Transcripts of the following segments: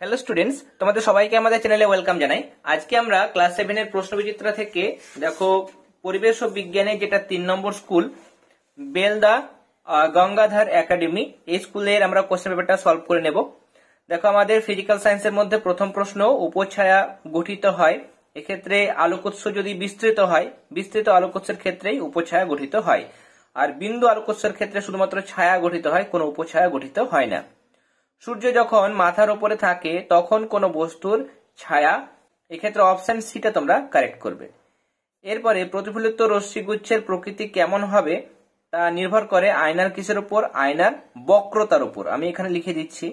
Hello students, তোমাদের সবাইকে আমাদের চ্যানেলে ওয়েলকাম জানাই। আজকে আমরা ক্লাস 7 এর প্রশ্নবিচিত্রা থেকে দেখো পরিবেশ ও বিজ্ঞানে যেটা 3 নম্বর স্কুল বেলদা গঙ্গাধর একাডেমি, এই স্কুলের আমরা কোশ্চেন পেপারটা সলভ করে নেব। দেখো আমাদের ফিজিক্যাল সায়েন্সের মধ্যে প্রথম প্রশ্ন, উপছায়া গঠিত হয়, এক্ষেত্রে আলোকোৎস যদি বিস্তৃত হয়, বিস্তৃত আলোকোৎসের ক্ষেত্রেই উপছায়া গঠিত হয়, আর বিন্দু আলোকোৎসের ক্ষেত্রে শুধুমাত্র ছায়া গঠিত হয়, কোনো উপছায়া গঠিত হয় না। সূর্য যখন মাথার উপরে থাকে তখন কোনো বস্তুর ছায়া, এক্ষেত্রে অপশন সিটা তোমরা কারেক্ট করবে। এরপরে প্রতিফলিত রশ্মিগুচ্ছের প্রকৃতি কেমন হবে তা নির্ভর করে আয়নার কিসের উপর? আয়নার বক্রতার উপর। আমি এখানে লিখে দিচ্ছি।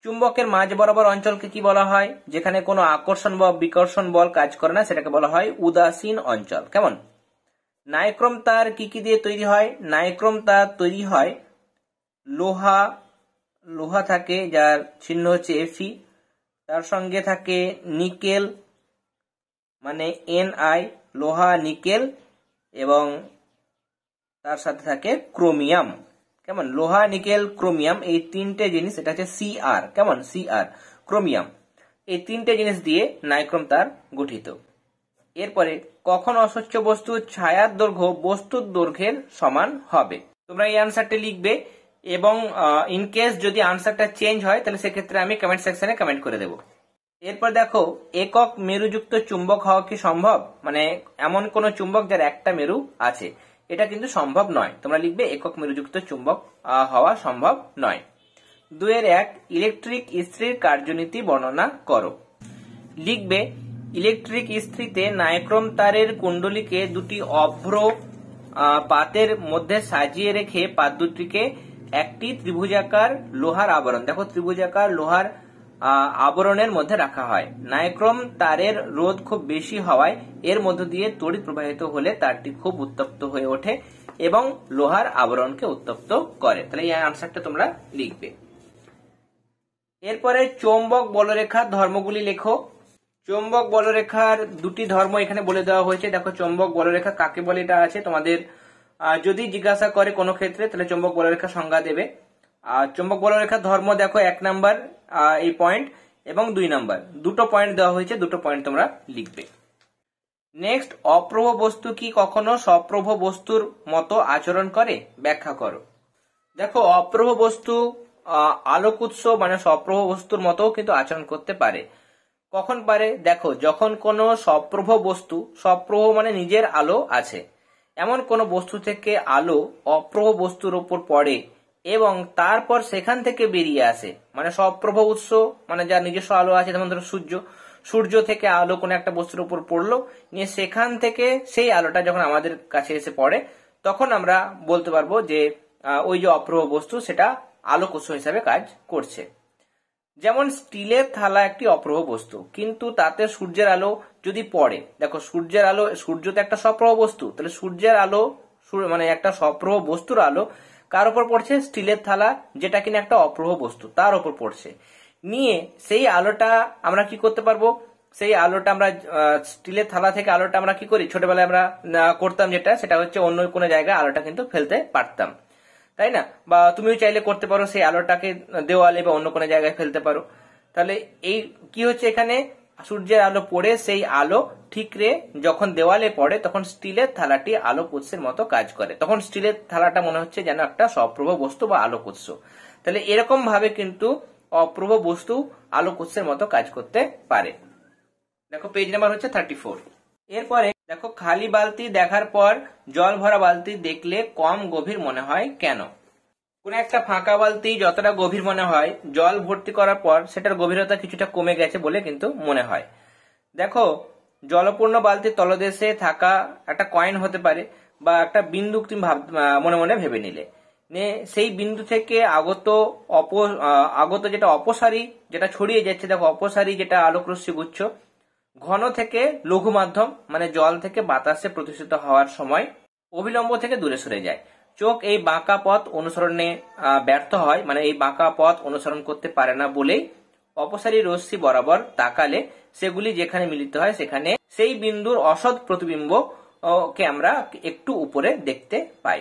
চুম্বকের মাঝ বরাবর অঞ্চলকে কি বলা হয়? যেখানে কোনো আকর্ষণ বা বিকর্ষণ বল কাজ করে না, সেটাকে বলা হয় উদাসীন অঞ্চল। কেমন? নাইক্রোম তার কি কি দিয়ে তৈরি হয়? নাইক্রোম তার তৈরি হয় লোহা থাকে, যার চিহ্ন হচ্ছে Fe, তার সঙ্গে থাকে নিকেল মানে Ni, লোহা নিকেল, এবং তার সাথে থাকে ক্রোমিয়াম। কেমন? লোহা নিকেল ক্রোমিয়াম, এই তিনটে জিনিস, এটা হচ্ছে Cr। কেমন? Cr, ক্রোমিয়াম, এই তিনটে জিনিস দিয়ে নাইক্রোম তার গঠিত। এরপরে কখন অস্বচ্ছ বস্তুর ছায়ার দৈর্ঘ্য বস্তুর দৈর্ঘ্যের সমান হবে? তোমরা এই আনসারটি লিখবে, এবং ইন কেস যদি আনসারটা চেঞ্জ হয় তাহলে সেক্ষেত্রে আমি কমেন্ট সেকশনে কমেন্ট করে দেব। এরপর দেখো, একক মেরুযুক্ত চুম্বক হওয়া কি সম্ভব? মানে এমন কোন চুম্বক যার একটা মেরু আছে, এটা কিন্তু সম্ভব নয়। তোমরা লিখবে একক মেরুযুক্ত চুম্বক হওয়া সম্ভব নয়। 2-1 ইলেকট্রিক ইস্ত্রির কার্যনীতি বর্ণনা করো। লিখবে ইলেকট্রিক ইস্ত্রিতে নাইক্রোম তারের কুণ্ডলীকে দুটি অভ্র পাতের মধ্যে সাজিয়ে রেখে পাত দুটিকে একটি ত্রিভুজাকার লোহার আবরণ, দেখো ত্রিভুজাকার লোহার আবরণের মধ্যে রাখা হয়। নাইক্রোম তারের রোধ খুব বেশি হওয়ায় এর মধ্য দিয়ে তড়িৎ প্রবাহিত হলে তারটি খুব উত্তপ্ত হয়ে ওঠে এবং লোহার আবরণকে উত্তপ্ত করে। তাহলে এই আনসারটা তোমরা লিখবে। এরপরে চৌম্বক বলরেখার ধর্মগুলি লেখো। চৌম্বক বলরেখার দুটি ধর্ম এখানে বলে দেওয়া হয়েছে। দেখো চৌম্বক বলরেখা কাকে বলে, এটা আছে তোমাদের যদি জিজ্ঞাসা করে কোনো ক্ষেত্রে, তাহলে চৌম্বক বলরেখা সংজ্ঞা দেবে। আর চৌম্বক বলরেখার ধর্ম দেখো 1 নাম্বার এই পয়েন্ট, এবং 2 নাম্বার, দুটো পয়েন্ট দেওয়া হয়েছে, দুটো পয়েন্ট তোমরা লিখবে। নেক্সট, অপ্রভ বস্তু কি কখনো সপ্রভ বস্তুর মতো আচরণ করে? ব্যাখ্যা করো। দেখো অপ্রভ বস্তু আলোক উৎস মানে সপ্রভ বস্তুর মতো কিন্তু আচরণ করতে পারে। কখন পারে? দেখো যখন কোনো সপ্রভ বস্তু, সপ্রভ মানে নিজের আলো আছে, এমন কোন বস্তু থেকে আলো অপ্রভ বস্তুর উপর পড়ে এবং তারপর সেখান থেকে বেরিয়ে আসে, মানে সপ্রভ উৎস মানে যার নিজস্ব আলো আছে, যেমন ধরো সূর্য থেকে আলো কোনো একটা বস্তুর উপর পড়লো, নিয়ে সেখান থেকে সেই আলোটা যখন আমাদের কাছে এসে পড়ে, তখন আমরা বলতে পারবো যে ওই যে অপ্রভ বস্তু সেটা আলোক উৎস হিসাবে কাজ করছে। যেমন স্টিলের থালা একটি অপ্রভ বস্তু, কিন্তু তাতে সূর্যের আলো যদি পড়ে, দেখো সূর্যের আলো, সূর্য তো একটা সপ্রভ বস্তু, তাহলে সূর্যের আলো মানে একটা সপ্রভ বস্তুর আলো কার উপর পড়ছে? স্টিলের থালা, যেটা কিনা একটা অপ্রভ বস্তু, তার উপর পড়ছে। নিয়ে সেই আলোটা আমরা কি করতে পারবো? সেই আলোটা আমরা স্টিলের থালা থেকে আলোটা আমরা কি করি, ছোটবেলায় আমরা করতাম যেটা, সেটা হচ্ছে অন্য কোনো জায়গায় আলোটা কিন্তু ফেলতে পারতাম, তাই না? বা তুমিও চাইলে করতে পারো, সেই আলোটাকে দেওয়ালে বা অন্য কোনো জায়গায় ফেলতে পারো। তাহলে এই কি হচ্ছে, এখানে সূর্যের আলো পড়ে সেই আলো ঠিকরে যখন দেওয়ালে পড়ে তখন স্টিলের থালাটি আলোক উৎসের মতো কাজ করে, তখন স্টিলের থালাটা মনে হচ্ছে যেন একটা সপ্রভ বস্তু বা আলোক উৎস। তাহলে এরকম ভাবে কিন্তু অপ্রভ বস্তু আলোক উৎসের মতো কাজ করতে পারে। দেখো পেজ নাম্বার হচ্ছে 34। এরপরে দেখো, খালি বালতি দেখার পর জল ভরা বালতি দেখলে কম গভীর মনে হয় কেন? কোন একটা ফাঁকা বালতি যতটা গভীর মনে হয়, জল ভর্তি করার পর সেটার গভীরতা কিছুটা কমে গেছে বলে কিন্তু মনে হয়। দেখো জলপূর্ণ বালতির তলদেশে থাকা একটা কয়েন হতে পারে বা একটা বিন্দু তুমি মনে মনে ভেবে নিলে, সেই বিন্দু থেকে আগত যেটা অপসারী, যেটা ছড়িয়ে যাচ্ছে, দেখো অপসারী যেটা আলোক রশ্মি গুচ্ছ ঘন থেকে লঘু মাধ্যম মানে জল থেকে বাতাসে প্রতিষ্ঠিত হওয়ার সময় অবিলম্ব থেকে দূরে সরে যায়। চোখ এই বাঁকা পথ অনুসরণে ব্যর্থ হয়, মানে এই বাঁকা পথ অনুসরণ করতে পারে না বলেই অপসারী রশ্মি বরাবর তাকালে সেগুলি যেখানে মিলিত হয় সেখানে সেই বিন্দুর অসৎ প্রতিবিম্ব কে আমরা একটু উপরে দেখতে পাই।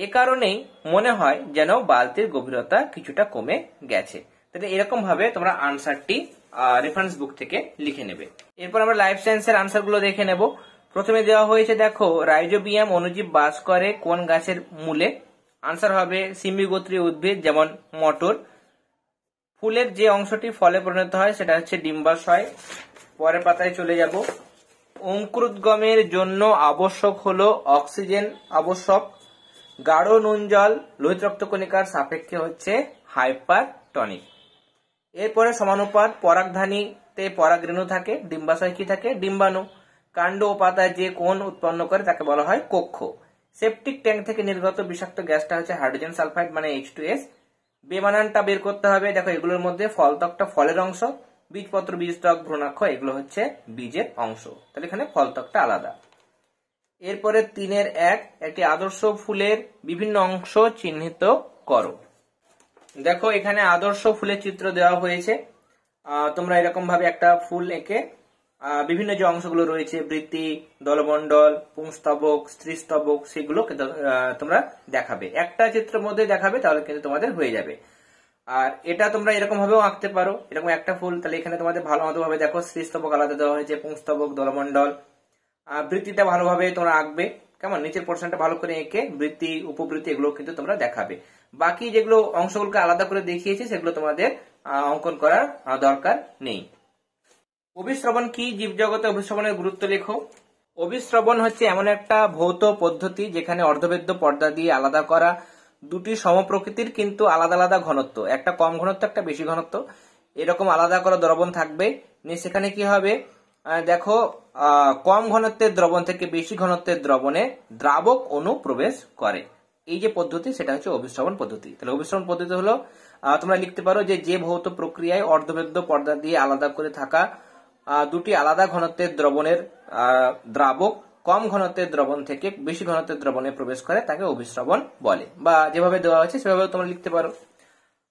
এ কারণেই মনে হয় যেন বালতির গভীরতা কিছুটা কমে গেছে। তাহলে এরকম ভাবে তোমরা আনসারটি রেফারেন্স বুক থেকে লিখে নেবে। এরপর আমরা লাইফ সায়েন্সের আনসার গুলো দেখে নেব। প্রথমে দেওয়া হয়েছে দেখো, রাইজোবিয়াম অণুজীব বাস করে কোন গাছের মূলে? আনসার হবে সিম্বিগোত্রীয় উদ্ভিদ যেমন মটর। ফুলের যে অংশটি ফলে পরিণত হয় সেটা হচ্ছে ডিম্বাশয়। পরের পাতায় চলে যাব। অঙ্কুরোদ্গমের জন্য আবশ্যক হলো অক্সিজেন আবশ্যক। গাঢ় নুন জল লোহিত রক্তকণিকার সাপেক্ষে হচ্ছে হাইপারটনিক। এরপরে সমানুপাত পরাগধানীতে পরাগরেণু থাকে, ডিম্বাশয় কি থাকে? ডিম্বাণু। কাণ্ড ও পাতায় যে কোণ উৎপন্ন করে তাকে বলা হয় কক্ষ। সেপটিক ট্যাঙ্ক থেকে নির্গত বিষাক্ত গ্যাসটা হচ্ছে হাইড্রোজেন সালফাইড মানে H2S। বেমানানটা বের করতে হবে। দেখো এগুলোর মধ্যে ফলত্বকটা ফলের অংশ, বীজপত্র বীজত্বক ভ্রূণাক্ষ এগুলো হচ্ছে বীজের অংশ। তাহলে এখানে ফলত্বকটা আলাদা। এরপরে 3-1 একটি আদর্শ ফুলের বিভিন্ন অংশ চিহ্নিত করো। দেখো এখানে আদর্শ ফুলের চিত্র দেওয়া হয়েছে। তোমরা এরকম ভাবে একটা ফুল এঁকে বিভিন্ন যে অংশগুলো রয়েছে বৃত্তি, দলমণ্ডল, পুংস্তবক, স্ত্রীস্তবক সেগুলো তোমরা দেখাবে। একটা চিত্রের মধ্যে দেখাবে তাহলে কিন্তু তোমাদের হয়ে যাবে। আর এটা তোমরা এরকম ভাবেও আঁকতে পারো। এরকম একটা ফুল, তাহলে এখানে তোমাদের ভালো মতো ভাবে দেখো স্ত্রীস্তবক আলাদা দেওয়া হয়েছে, পুংস্তবক, দলমণ্ডল। বৃত্তিটা ভালোভাবে তোমরা আঁকবে, কেমন? নিচের পোর্শনটা ভালো করে এঁকে বৃত্তি উপবৃত্তি এগুলো কিন্তু তোমরা দেখাবে। বাকি যেগুলো অংশগুলোকে আলাদা করে দেখিয়েছি সেগুলো তোমাদের অঙ্কন করার দরকার নেই। অভিশ্রবণ কি? জীবজগতে অভিশ্রবণের গুরুত্ব লেখো। অভিশ্রবণ হচ্ছে এমন একটা ভৌত পদ্ধতি যেখানে অর্ধবেদ্য পর্দা দিয়ে আলাদা করা দুটি সমপ্রকৃতির কিন্তু আলাদা আলাদা ঘনত্ব, একটা কম ঘনত্ব একটা বেশি ঘনত্ব, এরকম আলাদা করা দ্রবণ থাকবে। সেখানে কি হবে দেখো, কম ঘনত্বের দ্রবণ থেকে বেশি ঘনত্বের দ্রবণে দ্রাবক অণু প্রবেশ করে। এই যে পদ্ধতি সেটা হচ্ছে অভিশ্রবণ পদ্ধতি। তাহলে অভিশ্রবণ পদ্ধতি হলো তোমরা লিখতে পারো যে ভৌত প্রক্রিয়ায় অর্ধবেদ্য পর্দা দিয়ে আলাদা করে থাকা দুটি আলাদা ঘনত্বের দ্রবণের দ্রাবক কম ঘনত্বের দ্রবণ থেকে বেশি ঘনত্বের দ্রবণে প্রবেশ করে তাকে অভিশ্রবণ বলে, বা যেভাবে দেওয়া হয়েছে সেভাবে তোমরা লিখতে পারো।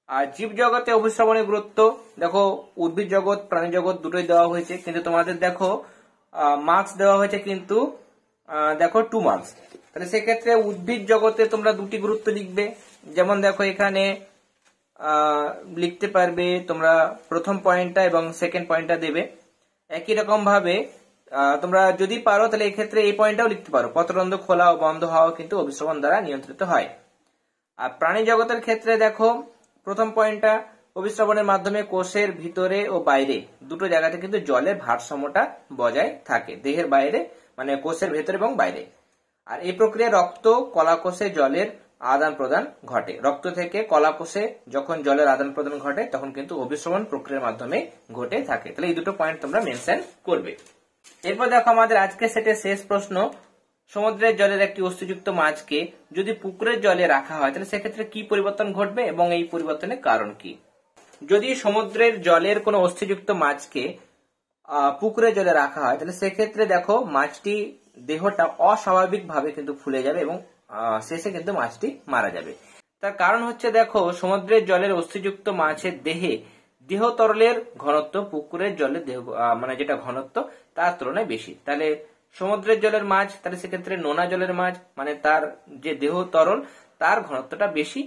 আর জীব জগতে অভিশ্রবণের গুরুত্ব দেখো, উদ্ভিদ জগৎ প্রাণী জগৎ দুটোই দেওয়া হয়েছে, কিন্তু তোমাদের দেখো মার্কস দেওয়া হয়েছে কিন্তু দেখো 2 মার্কস। তাহলে সেক্ষেত্রে উদ্ভিদ জগতে তোমরা দুটি গুরুত্ব লিখবে। যেমন দেখো এখানে লিখতে পারবে তোমরা প্রথম পয়েন্টটা এবং সেকেন্ড পয়েন্টটা দেবে। একই রকম ভাবে তোমরা যদি পারো তাহলে এক্ষেত্রে এই পয়েন্টটাও লিখতে পারো, পত্ররন্ধ্র খোলা ও বন্ধ হওয়া কিন্তু অভিশ্রবণ দ্বারা নিয়ন্ত্রিত হয়। আর প্রাণী জগতের ক্ষেত্রে দেখো প্রথম পয়েন্টটা, অভিশ্রবণের মাধ্যমে কোষের ভিতরে ও বাইরে দুটো জায়গাতে কিন্তু জলের ভারসাম্যটা বজায় থাকে, দেহের বাইরে মানে কোষের ভেতরে এবং বাইরে। আর এই প্রক্রিয়ায় রক্ত কলাকোষে জলের আদান প্রদান ঘটে। রক্ত থেকে কলাকোষে যখন জলের আদান প্রদান ঘটে তখন কিন্তু অভিশ্রবণ প্রক্রিয়ার মাধ্যমে ঘটে থাকে। তাহলে এই দুটো পয়েন্ট তোমরা মেনশন করবে। এরপর দেখো আমাদের আজকের সেটের শেষ প্রশ্ন, সমুদ্রের জলের একটি অস্তিযুক্ত মাছকে যদি পুকুরের জলে রাখা হয় তাহলে সেক্ষেত্রে কি পরিবর্তন ঘটবে এবং এই পরিবর্তনের কারণ কি? যদি সমুদ্রের জলের কোনো অস্থিযুক্ত মাছকে পুকুরের জলে রাখা হয় তাহলে সেক্ষেত্রে দেখো মাছটি দেহটা অস্বাভাবিকভাবে কিন্তু ফুলে যাবে এবং শেষে কিন্তু মাছটি মারা যাবে। তার কারণ হচ্ছে দেখো, সমুদ্রের জলের অস্থিযুক্ত মাছের দেহ তরলের ঘনত্ব পুকুরের জলের দেহ মানে যেটা ঘনত্ব তার তুলনায় বেশি। তাহলে সমুদ্রের জলের মাছ, তাহলে সেক্ষেত্রে নোনা জলের মাছ মানে তার যে দেহ তরল তার ঘনত্বটা বেশি।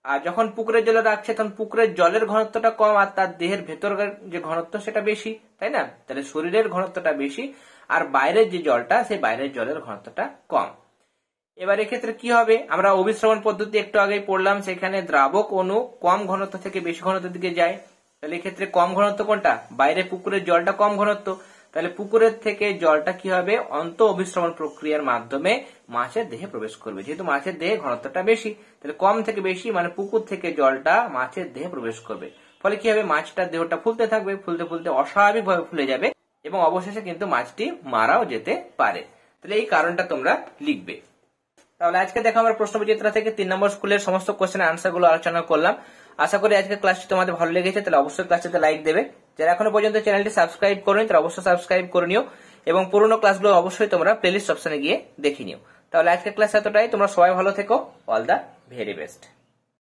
আর যখন পুকুরের জলে রাখছে তখন পুকুরের জলের ঘনত্বটা কম আর তার দেহের ভেতরের যে ঘনত্ব সেটা বেশি, তাই না? তাহলে শরীরের ঘনত্বটা বেশি আর বাইরের যে জলটা সেই বাইরের জলের ঘনত্বটা কম। এবার এক্ষেত্রে কি হবে, আমরা অভিশ্রবণ পদ্ধতি একটু আগেই পড়লাম, সেখানে দ্রাবক অণু কম ঘনত্ব থেকে বেশি ঘনত্বের দিকে যায়। তাহলে এক্ষেত্রে কম ঘনত্ব কোনটা? বাইরে পুকুরের জলটা কম ঘনত্ব, তাহলে পুকুরের থেকে জলটা কি হবে অন্ত অভিশ্রবণ প্রক্রিয়ার মাধ্যমে মাছের দেহে প্রবেশ করবে। যেহেতু মাছের দেহে ঘনত্বটা বেশি তাহলে কম থেকে বেশি মানে পুকুর থেকে জলটা মাছের দেহে প্রবেশ করবে। ফলে কি হবে, মাছটার দেহটা ফুলতে থাকবে, ফুলতে ফুলতে অস্বাভাবিকভাবে ফুলে যাবে এবং অবশেষে কিন্তু মাছটি মারাও যেতে পারে। তাহলে এই কারণটা তোমরা লিখবে। তাহলে আজকে দেখো আমরা প্রশ্ন বিচিত্রা থেকে 3 নম্বর স্কুলের সমস্ত কোশ্চেনের আনসার গুলো আলোচনা করলাম। আশা করি আজকের ক্লাসটি তোমাদের ভালো লেগেছে, তাহলে অবশ্যই ক্লাসটিতে লাইক দেবে। যারা এখনো পর্যন্ত চ্যানেলটি সাবস্ক্রাইব করোনি তারা অবশ্যই সাবস্ক্রাইব করে নিও এবং পুরোনো ক্লাসগুলো অবশ্যই তোমরা প্লেলিস্ট অপশনে গিয়ে দেখে নিও। তাহলে আজকের ক্লাস এতটাই, তোমরা সবাই ভালো থেকো। All the very best.